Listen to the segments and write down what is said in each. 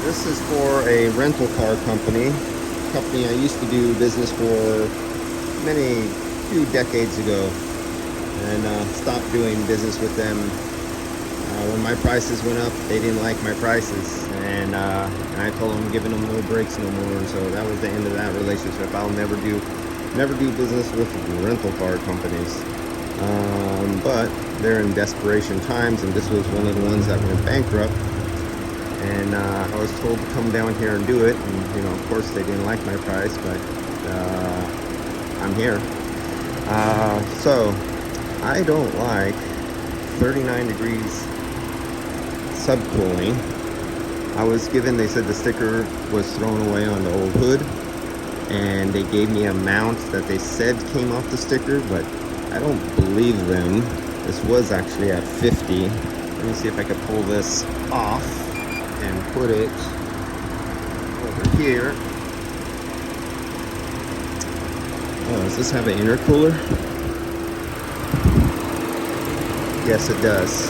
This is for a rental car company I used to do business for few decades ago, and stopped doing business with them. When my prices went up, they didn't like my prices, and I told them I'm giving them no breaks no more, and so that was the end of that relationship. I'll never do business with rental car companies. But they're in desperation times, and this was one of the ones that went bankrupt. And I was told to come down here and do it, and of course they didn't like my price, but I'm here. So I don't like 39 degrees subcooling. They said the sticker was thrown away on the old hood, and they gave me a mount that they said came off the sticker, but I don't believe them. This was actually at 50. Let me see if I can pull this off and put it over here. Oh, does this have an intercooler? Yes, it does.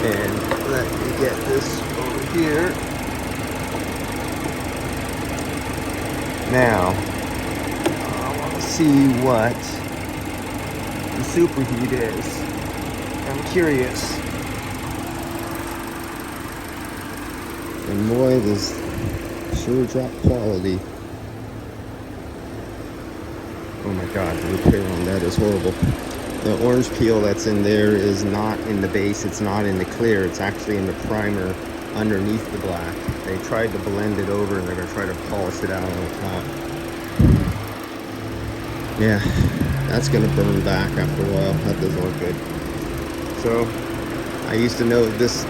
And let me get this over here. Now, I want to see what the superheat is. I'm curious. And boy, this sure dropped quality. Oh my god, the repair on that is horrible. The orange peel that's in there is not in the base, it's not in the clear, it's actually in the primer underneath the black. They tried to blend it over and they're going to try to polish it out on the top. Yeah, that's going to burn back after a while. That doesn't look good. So, I used to know this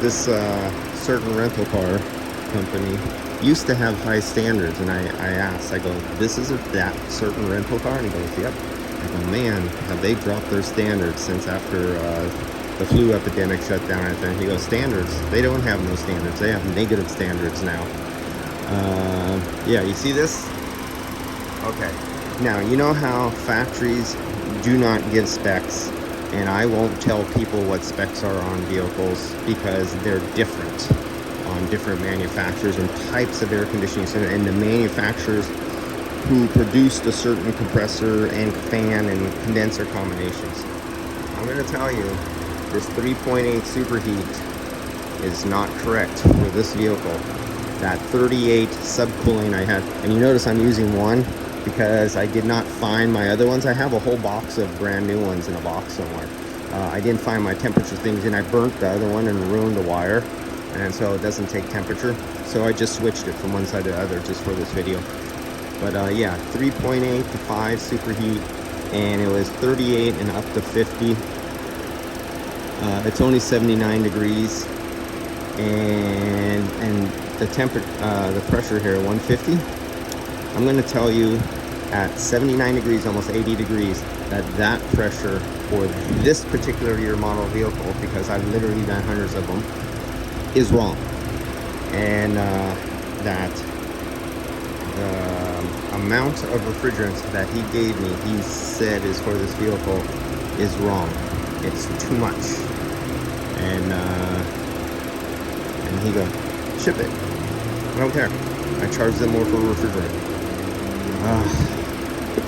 certain rental car company used to have high standards, and I asked, I go, this is that certain rental car? And he goes, yep. I go, man, have they dropped their standards since after the flu epidemic shut down? I think. He goes, standards? They don't have no standards. They have negative standards now. Yeah, you see this? Okay. Now, you know how factories do not give specs, and I won't tell people what specs are on vehicles because they're different on different manufacturers and types of air conditioning center, and the manufacturers who produced a certain compressor and fan and condenser combinations. I'm going to tell you, this 3.8 superheat is not correct for this vehicle. That 38 subcooling I had, and you notice I'm using one because I did not find my other ones. I have a whole box of brand new ones in a box somewhere. I didn't find my temperature things, and I burnt the other one and ruined the wire, and so it doesn't take temperature. So I just switched it from one side to the other just for this video. But yeah, 3.8 to 5 superheat, and it was 38 and up to 50. It's only 79 degrees, and the pressure here 150. I'm going to tell you, at 79 degrees, almost 80 degrees, that pressure for this particular year model vehicle, because I've literally done hundreds of them, is wrong. And that the amount of refrigerant that he gave me, he said is for this vehicle, is wrong. It's too much. And he goes, ship it. I don't care. I charge them more for refrigerant.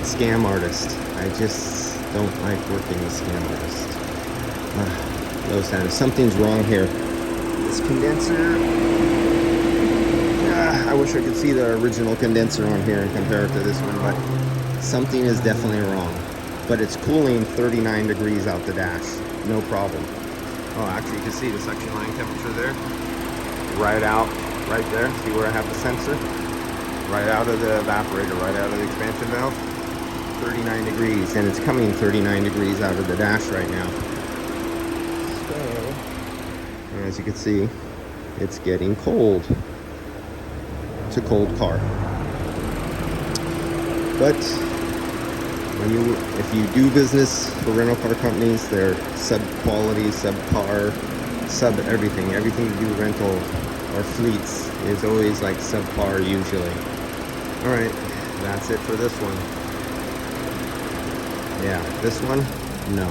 Scam artist. I just don't like working with scam artists. Those kind of, something's wrong here. This condenser, I wish I could see the original condenser on here and compare it to this one, but something is definitely wrong. But it's cooling 39 degrees out the dash, no problem. Oh, actually you can see the suction line temperature there, right there. See where I have the sensor? Right out of the evaporator, right out of the expansion valve. 39 degrees, and it's coming 39 degrees out of the dash right now. So, as you can see, it's getting cold. It's a cold car. But if you do business for rental car companies, they're sub-quality, sub-car, sub-everything. Everything to do with rental or fleets is always like subpar usually. Alright, that's it for this one. Yeah, this one, no.